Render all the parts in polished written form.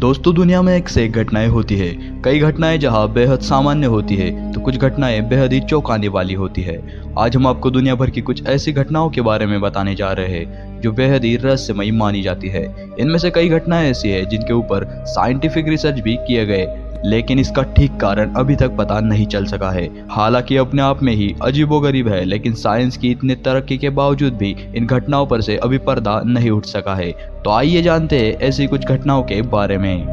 दोस्तों, दुनिया में एक से एक घटनाएं होती है। कई घटनाएं जहां बेहद सामान्य होती है तो कुछ घटनाएं बेहद ही चौंकाने वाली होती है। आज हम आपको दुनिया भर की कुछ ऐसी घटनाओं के बारे में बताने जा रहे हैं जो बेहद ही रहस्यमयी मानी जाती है। इनमें से कई घटनाएं ऐसी है जिनके ऊपर साइंटिफिक रिसर्च भी किए गए, लेकिन इसका ठीक कारण अभी तक पता नहीं चल सका है। हालांकि अपने आप में ही अजीबोगरीब है, लेकिन साइंस की इतनी तरक्की के बावजूद भी इन घटनाओं पर से अभी पर्दा नहीं उठ सका है। तो आइए जानते हैं ऐसी कुछ घटनाओं के बारे में।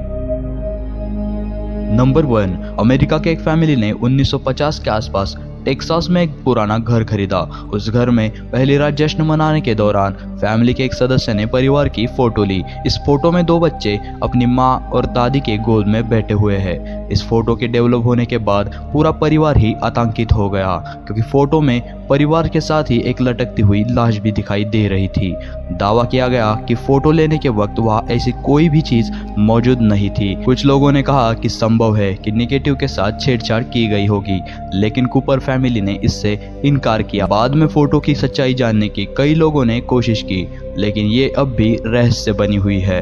नंबर 1, अमेरिका के एक फैमिली ने 1950 के आसपास टेक्सास में एक पुराना घर खरीदा। उस घर में पहली रात जश्न मनाने के दौरान फैमिली के एक सदस्य ने परिवार की फोटो ली। इस फोटो में दो बच्चे अपनी माँ और दादी के गोद में बैठे हुए हैं। इस फोटो के डेवलप होने के बाद पूरा परिवार ही आतंकित हो गया, क्योंकि फोटो में परिवार के साथ ही एक लटकती हुई लाश भी दिखाई दे रही थी। दावा किया गया कि फोटो लेने के वक्त वहाँ ऐसी कोई भी चीज मौजूद नहीं थी। कुछ लोगों ने कहा कि संभव है कि नेगेटिव के साथ छेड़छाड़ की गई होगी, लेकिन कूपर फैमिली ने इससे इनकार किया। बाद में फोटो की सच्चाई जानने की कई लोगों ने कोशिश की, लेकिन ये अब भी रहस्य बनी हुई है।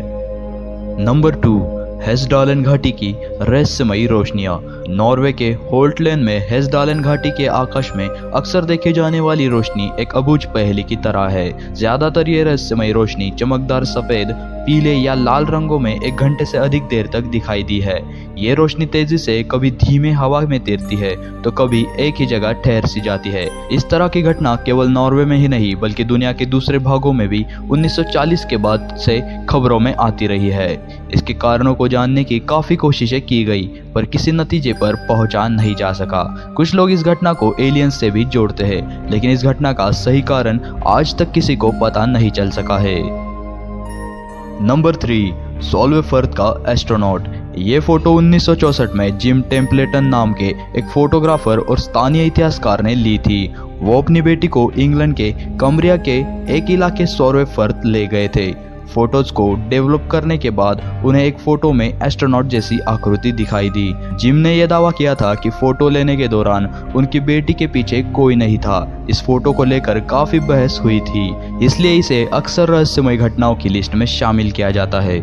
नंबर 2, हेसडालेन घाटी की रहस्यमयी रोशनियां। नॉर्वे के होल्टलैंड में हेसडालेन घाटी के आकाश में अक्सर देखी जाने वाली रोशनी एक अबूझ पहेली की तरह है। ज्यादातर ये रहस्यमयी रोशनी चमकदार सफेद, पीले या लाल रंगों में 1 घंटे से अधिक देर तक दिखाई दी है। ये रोशनी तेजी से कभी धीमे हवा में तैरती है तो कभी एक ही जगह ठहर सी जाती है। इस तरह की घटना केवल नॉर्वे में ही नहीं बल्कि दुनिया के दूसरे भागों में भी 1940 के बाद से खबरों में आती रही है। इसके कारणों को जानने की काफी कोशिशें की गई, पर किसी नतीजे पर पहुंचा नहीं जा सका। कुछ लोग इस घटना को एलियंस से भी जोड़ते हैं, लेकिन इस घटना का सही कारण आज तक किसी को पता नहीं चल सका है। नंबर 3, सोल्वेफर्थ का एस्ट्रोनॉट। ये फोटो 1964 में जिम टेम्पलेटन नाम के एक फोटोग्राफर और स्थानीय इतिहासकार ने ली थी। वो अपनी बेटी को इंग्लैंड के कम्ब्रिया के एक इलाके सोल्वेफर्थ ले गए थे। फोटोज को डेवलप करने के बाद उन्हें एक फोटो में एस्ट्रोनॉट जैसी आकृति दिखाई दी। जिम ने यह दावा किया था कि फोटो लेने के दौरान उनकी बेटी के पीछे कोई नहीं था। इस फोटो को लेकर काफी बहस हुई थी, इसलिए इसे अक्सर रहस्यमय घटनाओं की लिस्ट में शामिल किया जाता है।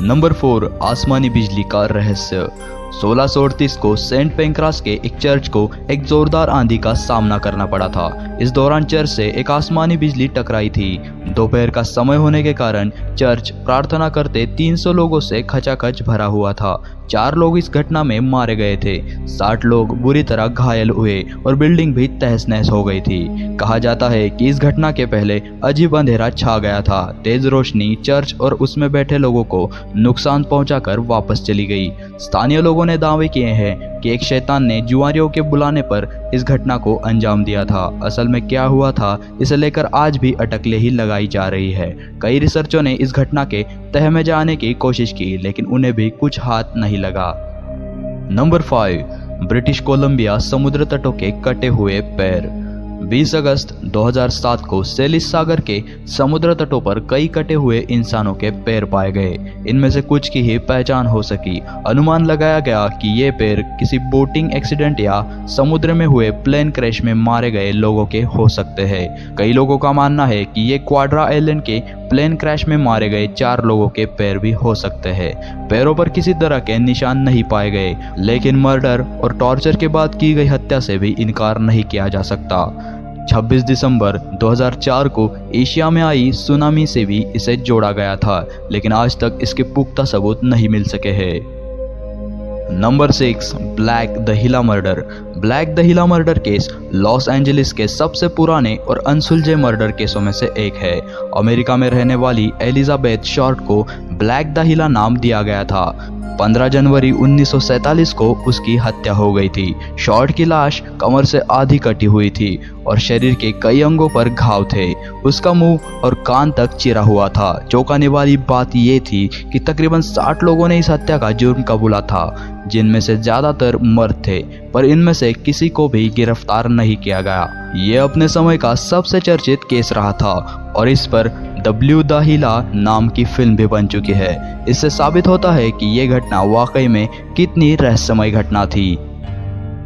नंबर 4, आसमानी बिजली का रहस्य। 1638 को सेंट पेंक्रास के एक चर्च को एक जोरदार आंधी का सामना करना पड़ा था। इस दौरान चर्च से एक आसमानी बिजली टकराई थी। दोपहर का समय होने के कारण चर्च प्रार्थना करते 300 लोगों से खचाखच भरा हुआ था। 4 लोग इस घटना में मारे गए थे। 60 लोग बुरी तरह घायल हुए और बिल्डिंग भी तहस नहस हो गई थी। कहा जाता है कि इस घटना के पहले अजीब अंधेरा छा गया था। तेज रोशनी चर्च और उसमें बैठे लोगों को नुकसान पहुंचाकर वापस चली गई। स्थानीय लोगों ने दावे किए हैं कि एक शैतान ने जुआरियों के बुलाने पर इस घटना को अंजाम दिया था। असल में क्या हुआ था, इसे लेकर आज भी अटकलें ही लगाई जा रही है। कई रिसर्चरों ने इस घटना के तह में जाने की कोशिश की, लेकिन उन्हें भी कुछ हाथ नहीं लगा। नंबर 5, ब्रिटिश कोलंबिया समुद्र तटों के कटे हुए पैर। 20 अगस्त 2007 को सेलिस सागर के समुद्र तटों पर कई कटे हुए इंसानों के पैर पाए गए। इनमें से कुछ की ही पहचान हो सकी। अनुमान लगाया गया कि ये पैर किसी बोटिंग एक्सीडेंट या समुद्र में हुए प्लेन क्रैश में मारे गए लोगों के हो सकते हैं। कई लोगों का मानना है कि ये क्वाड्रा आइलैंड के प्लेन क्रैश में मारे गए 4 लोगों के पैर भी हो सकते हैं। पैरों पर किसी तरह के निशान नहीं पाए गए, लेकिन मर्डर और टॉर्चर के बाद की गई हत्या से भी इनकार नहीं किया जा सकता। 26 दिसंबर 2004 को एशिया में आई सुनामी से भी इसे जोड़ा गया था, लेकिन आज तक इसके पुख्ता सबूत नहीं मिल सके हैं। Number 6, Black Dahlia murder. Black Dahlia murder case Los Angeles के सबसे पुराने और अनसुलझे मर्डर केसों में से एक है। अमेरिका में रहने वाली एलिजाबेथ शॉर्ट को ब्लैक दहिला नाम दिया गया था। 15 जनवरी 1947 को उसकी हत्या हो गई थी। शॉर्ट की लाश कमर से आधी कटी हुई थी और शरीर के कई अंगों पर घाव थे। उसका मुंह और कान तक चिरा हुआ था। चौंकाने वाली बात यह थी कि तकरीबन 60 लोगों ने इस हत्या का जुर्म कबूला था, जिनमें से ज्यादातर मर्द थे, पर इनमें से किसी को भी गिरफ्तार नहीं किया गया। ये अपने समय का सबसे चर्चित केस रहा था और इस पर डब्ल्यू द हिला नाम की फिल्म भी बन चुकी है। इससे साबित होता है कि यह घटना वाकई में कितनी रहस्यमय घटना थी।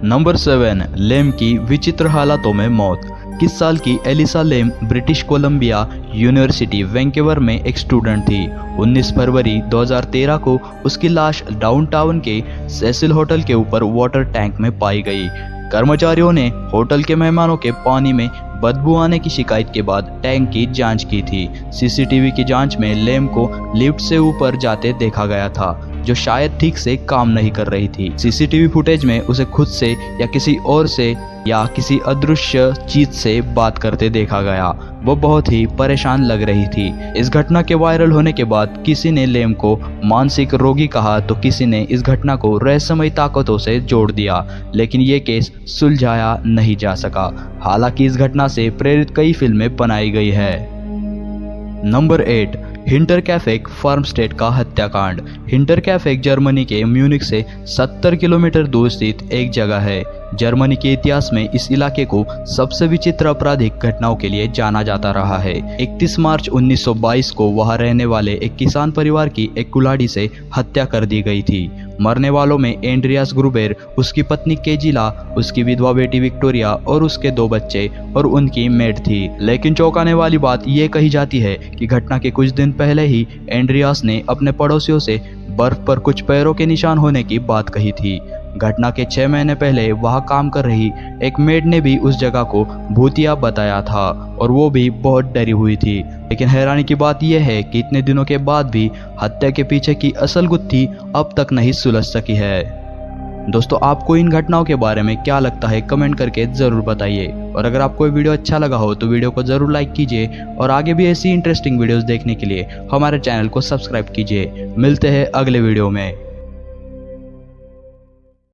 नंबर 7, लेम की विचित्र हालातों में मौत। 21 साल की एलिसा लेम ब्रिटिश कोलंबिया यूनिवर्सिटी वैंकूवर में एक स्टूडेंट थी। 19 फरवरी 2013 को उसकी लाश डाउनटाउन के सेसिल होटल के ऊपर वाटर टैंक में पाई गई। कर्मचारियों ने होटल के मेहमानों के पानी में बदबू आने की शिकायत के बाद टैंक की जांच की थी। सीसीटीवी की जांच में लेम को लिफ्ट से ऊपर जाते देखा गया था, जो शायद ठीक से काम नहीं कर रही थी। सीसीटीवी फुटेज में उसे खुद से या किसी और से या किसी अदृश्य चीज से बात करते देखा गया। वो बहुत ही परेशान लग रही थी। इस घटना के वायरल होने के बाद किसी ने लेम को मानसिक रोगी कहा तो किसी ने इस घटना को रहस्यमयी ताकतों से जोड़ दिया, लेकिन ये केस सुलझाया नहीं जा सका। हालांकि इस घटना से प्रेरित कई फिल्में बनाई गई है। नंबर 8, हिंटरकैफेक फार्मस्टेड का हत्याकांड। हिंटरकैफेक जर्मनी के म्यूनिख से 70 किलोमीटर दूर स्थित एक जगह है। जर्मनी के इतिहास में इस इलाके को सबसे विचित्र आपराधिक घटनाओं के लिए जाना जाता रहा है। 31 मार्च 1922 को वहां रहने वाले एक किसान परिवार की एक कुल्हाड़ी से हत्या कर दी गई थी। मरने वालों में एंड्रियास ग्रुबेर, उसकी पत्नी केजिला, उसकी विधवा बेटी विक्टोरिया और उसके 2 बच्चे और उनकी मेड थी। लेकिन चौंकाने वाली बात यह कही जाती है कि घटना के कुछ दिन पहले ही एंड्रियास ने अपने पड़ोसियों से बर्फ पर कुछ पैरों के निशान होने की बात कही थी। घटना के 6 महीने पहले वहां काम कर रही एक मेड ने भी उस जगह को भूतिया बताया था और वो भी बहुत डरी हुई थी। लेकिन हैरानी की बात यह है कि इतने दिनों के बाद भी हत्या के पीछे की असल गुत्थी अब तक नहीं सुलझ सकी है। दोस्तों, आपको इन घटनाओं के बारे में क्या लगता है, कमेंट करके ज़रूर बताइए। और अगर आपको ये वीडियो अच्छा लगा हो तो वीडियो को ज़रूर लाइक कीजिए और आगे भी ऐसी इंटरेस्टिंग वीडियोस देखने के लिए हमारे चैनल को सब्सक्राइब कीजिए। मिलते हैं अगले वीडियो में।